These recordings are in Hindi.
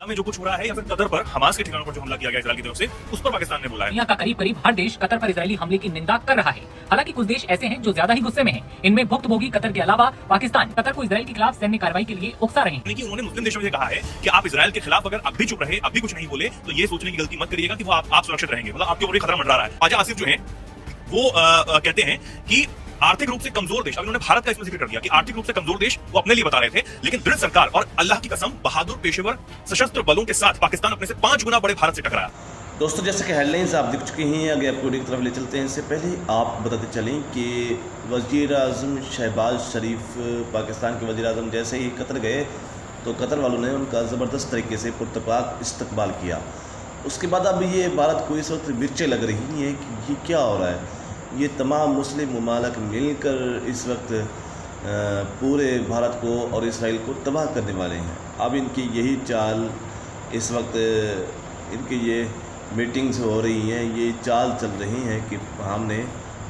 में जो कुछ हो रहा है या फिर कतर पर हमास के ठिकानों पर जो हमला किया गया इजराइल की तरफ से, उस पर पाकिस्तान ने बोला है। दुनिया का करीब हर देश कतर पर इजरायली हमले की निंदा कर रहा है। हालांकि कुछ देश ऐसे हैं जो ज्यादा ही गुस्से में हैं। इनमें भुक्तभोगी कतर के अलावा पाकिस्तान कतर को इजरायल के खिलाफ सैन्य कार्रवाई के लिए उकसा रहे हैं। उन्होंने मुस्लिम देशों से कहा है कि आप इजरायल के खिलाफ अगर अब भी चुप रहे, अब भी कुछ नहीं बोले, तो ये सोचने की गलती मत करिएगा कि वो आप सुरक्षित रहेंगे। मतलब आपके ऊपर खतरा मंडरा रहा है। ख्वाजा आसिफ जो है वो कहते हैं कि आर्थिक रूप से कमजोर देश, अब इन्होंने भारत का इसमें जिक्र कर दिया कि आर्थिक रूप से कमजोर देश वो अपने लिए बता रहे थे, लेकिन दृढ़ सरकार और अल्लाह की कसम बहादुर पेशेवर सशस्त्र बलों के साथ पाकिस्तान अपने से 5 गुना बड़े भारत से टकराया। दोस्तों, जैसे कि हेडलाइंस आप देख चुके हैं, आगे आपको की तरफ ले चलते हैं। इससे पहले आप बताते चलें कि वज़ीर आज़म शहबाज शरीफ, पाकिस्तान के वज़ीर आज़म जैसे ही कतर गए तो कतर वालों ने उनका ज़बरदस्त तरीके से पुरतपाक इस्तकबाल किया। उसके बाद अब ये भारत को इस वक्त मिर्चें लग रही हैं कि ये क्या हो रहा है। ये तमाम मुस्लिम ममालिक मिलकर इस वक्त पूरे भारत को और इसराइल को तबाह करने वाले हैं। अब इनकी यही चाल, इस वक्त इनकी ये मीटिंग्स हो रही हैं, ये चाल चल रही हैं कि हमने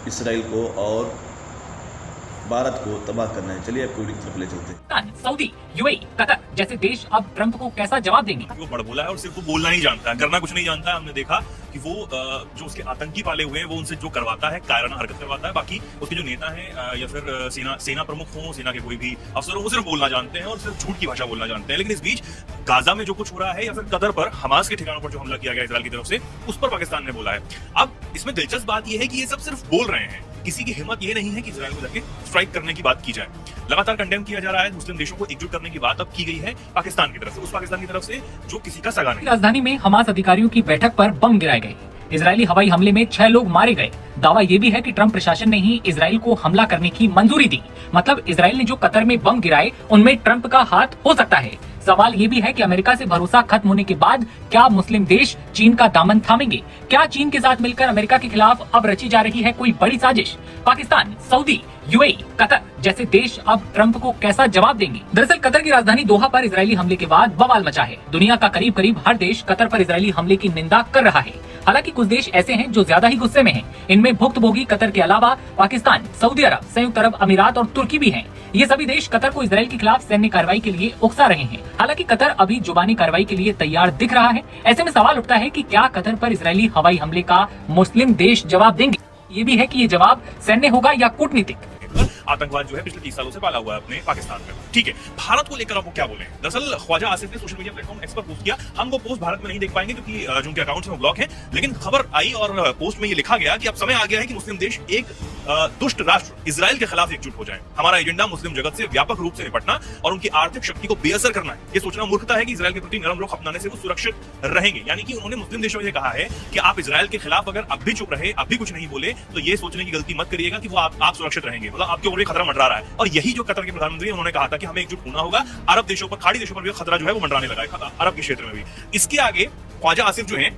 इसराइल को और भारत को तबाह करना है। चलिए आपको तरफ ले चलते हैं। सऊदी, यूएई, कतर जैसे देश अब ट्रंप को कैसा जवाब देंगे? वो बड़ बोला है और सिर्फ वो बोलना ही जानता है, करना कुछ नहीं जानता है। हमने देखा कि वो जो उसके आतंकी पाले हुए हैं वो उनसे जो करवाता है, कायराना हरकत करवाता है। बाकी उसके जो नेता हैं या फिर सेना प्रमुख हों, सेना के कोई भी अफसर हो, वो सिर्फ बोलना जानते हैं और सिर्फ झूठ की भाषा बोलना जानते हैं। लेकिन इस बीच गाजा में जो कुछ हो रहा है या फिर कतर पर हमास के ठिकानों पर जो हमला किया गया इजराइल की तरफ से, उस पर पाकिस्तान ने बोला है। अब इसमें दिलचस्प बात यह है कि ये सब सिर्फ बोल रहे हैं, किसी की हिम्मत ये नहीं है कि इजराइल को जाके स्ट्राइक करने की बात की जाए। लगातार कंडेम किया जा रहा है। मुस्लिम देशों को एकजुट करने की बात अब की गई है पाकिस्तान की तरफ से, उस पाकिस्तान की तरफ से जो किसी का सगा नहीं। राजधानी में हमास अधिकारियों की बैठक पर बम गिराए गए। इजरायली हवाई हमले में 6 लोग मारे गए। दावा ये भी है कि ट्रंप प्रशासन ने ही इजराइल को हमला करने की मंजूरी दी। मतलब इजराइल ने जो कतर में बम गिराए उनमें ट्रंप का हाथ हो सकता है। सवाल ये भी है कि अमेरिका से भरोसा खत्म होने के बाद क्या मुस्लिम देश चीन का दामन थामेंगे? क्या चीन के साथ मिलकर अमेरिका के खिलाफ अब रची जा रही है कोई बड़ी साजिश? पाकिस्तान, सऊदी, यूएई, कतर जैसे देश अब ट्रंप को कैसा जवाब देंगे? दरअसल कतर की राजधानी दोहा पर इजरायली हमले के बाद बवाल मचा है। दुनिया का करीब हर देश कतर पर इजरायली हमले की निंदा कर रहा है। हालांकि कुछ देश ऐसे हैं जो ज्यादा ही गुस्से में हैं। इनमें भुक्तभोगी कतर के अलावा पाकिस्तान, सऊदी अरब, संयुक्त अरब अमीरात और तुर्की भी हैं। ये सभी देश कतर को इजराइल के खिलाफ सैन्य कार्रवाई के लिए उकसा रहे हैं। हालांकि कतर अभी जुबानी कार्रवाई के लिए तैयार दिख रहा है। ऐसे में सवाल उठता है कि क्या कतर पर इजरायली हवाई हमले का मुस्लिम देश जवाब देंगे? ये भी है कि ये जवाब सैन्य होगा या कूटनीतिक। आतंकवाद जो है पिछले 30 सालों से पाला हुआ है अपने पाकिस्तान में। ठीक है, भारत को लेकर आप वो क्या बोले? दरअसल ख्वाजा आसिफ ने सोशल मीडिया प्लेटफॉर्म एक्स पर पोस्ट किया। हम वो पोस्ट भारत में नहीं देख पाएंगे क्योंकि जो उनके अकाउंट्स हैं वो ब्लॉक हैं, लेकिन खबर आई और पोस्ट में ये लिखा गया कि अब समय आ गया है कि मुस्लिम देश एक दुष्ट राष्ट्र इजराइल के खिलाफ एकजुट हो जाए। हमारा एजेंडा मुस्लिम जगत से व्यापक रूप से निपटना और उनकी आर्थिक शक्ति को बेअसर करना है। ये सोचना मूर्खता है कि इजराइल के प्रति नरम रुख अपनाने से वो सुरक्षित रहेंगे। यानी कि उन्होंने मुस्लिम देशों से कहा है कि आप इजराइल के खिलाफ अगर अब भी चुप रहे, अब भी कुछ नहीं बोले, तो ये सोचने की गलती मत करिएगा कि वो आप सुरक्षित रहेंगे। मतलब आपके ऊपर खतरा मंडरा रहा है। और यही जो कतर के प्रधानमंत्री उन्होंने कहा था कि हमें एकजुट होना होगा। अरब देशों पर, खाड़ी देशों पर भी खतरा जो है वो मंडराने लगा है, अरब के क्षेत्र में भी। इसके आगे ख्वाजा आसिफ जो है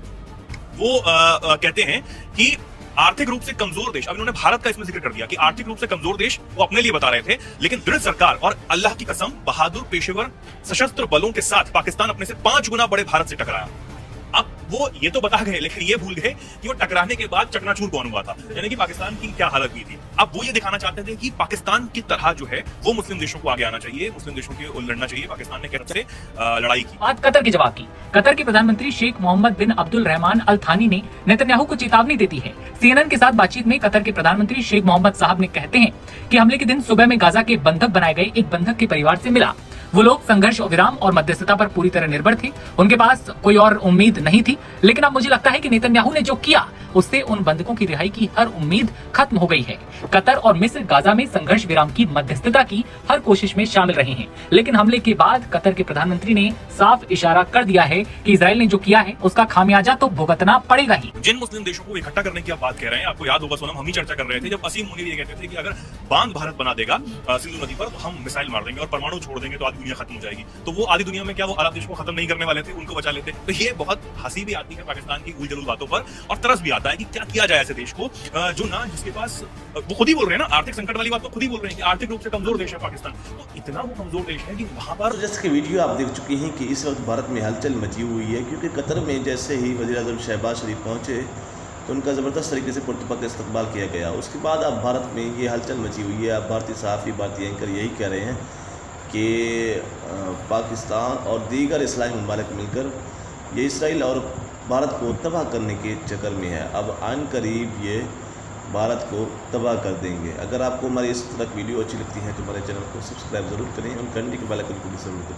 वो कहते हैं कि आर्थिक रूप से कमजोर देश, अब इन्होंने भारत का इसमें जिक्र कर दिया कि आर्थिक रूप से कमजोर देश वो अपने लिए बता रहे थे, लेकिन दृढ़ सरकार और अल्लाह की कसम बहादुर पेशेवर सशस्त्र बलों के साथ पाकिस्तान अपने से 5 गुना बड़े भारत से टकराया। अब वो ये तो बता गए, लेकिन ये भूल गए कि वो टकराने के बाद चकनाचूर कौन हुआ था, यानी कि पाकिस्तान की क्या हालत हुई थी। अब वो ये दिखाना चाहते थे कि पाकिस्तान की तरह जो है वो मुस्लिम देशों को आगे आना चाहिए, मुस्लिम देशों के लड़ना चाहिए। पाकिस्तान ने तरफ से लड़ाई की। बात कतर के जवाब की। कतर के प्रधानमंत्री शेख मोहम्मद बिन अब्दुल रहमान अल थानी ने नेतन्याहू को चेतावनी देती है। CNN के साथ बातचीत में कतर के प्रधानमंत्री शेख मोहम्मद साहब ने कहते हैं कि हमले के दिन सुबह में गाजा के बंधक बनाए गए एक बंधक के परिवार से मिला। वो लोग संघर्ष विराम और मध्यस्थता पर पूरी तरह निर्भर थे। उनके पास कोई और उम्मीद नहीं थी। लेकिन अब मुझे लगता है कि नेतन्याहू ने जो किया उससे उन बंधकों की रिहाई की हर उम्मीद खत्म हो गई है। कतर और मिस्र गाजा में संघर्ष विराम की मध्यस्थता की हर कोशिश में शामिल रहे हैं, लेकिन हमले के बाद कतर के प्रधानमंत्री ने साफ इशारा कर दिया है कि इजराइल ने जो किया है उसका खामियाजा तो भुगतना पड़ेगा ही। जिन मुस्लिम देशों को इकट्ठा करने की आप बात कह रहे हैं, आपको याद होगा सोनम, हम ही चर्चा कर रहे थे जब असीम मुनीर ये कहते थे कि अगर बांध भारत बना देगा सिंधु नदी पर तो हम मिसाइल मार देंगे और परमाणु छोड़ देंगे तो आधी दुनिया खत्म हो जाएगी। तो वो आधी दुनिया में क्या वो अरब देश को खत्म नहीं करने वाले थे, उनको बचा लेते। तो ये बहुत हंसी भी आती है पाकिस्तान की उल जलूल बातों पर और तरस भी आता है कि क्या किया जाए ऐसे देश को जो ना, जिसके पास, वो खुद ही बोल रहे हैं ना, आर्थिक संकट वाली बात तो खुद ही बोल रहे हैं कि आर्थिक रूप से कमजोर देश है पाकिस्तान। तो इतना वो कमजोर देश है कि वहां पर जैसे कि वीडियो आप देख चुके हैं कि इस वक्त भारत में हलचल मची हुई है, क्योंकि कतर में जैसे ही वज़ीर आज़म शहबाज शरीफ पहुंचे तो उनका ज़बरदस्त तरीके से पुरतपाक इस्तकबाल किया गया। उसके बाद अब भारत में ये हलचल मची हुई है। अब भारतीय सहाफ़ी, भारतीय एंकर यही कह रहे हैं कि पाकिस्तान और दीगर इस्लामी ममालिक मिलकर ये इसराइल और भारत को तबाह करने के चक्कर में है। अब आन करीब ये भारत को तबाह कर देंगे। अगर आपको हमारी इस तरह की वीडियो अच्छी लगती है तो हमारे चैनल को सब्सक्राइब ज़रूर करें और घंटी के बेल आइकन को भी ज़रूर दबाएं।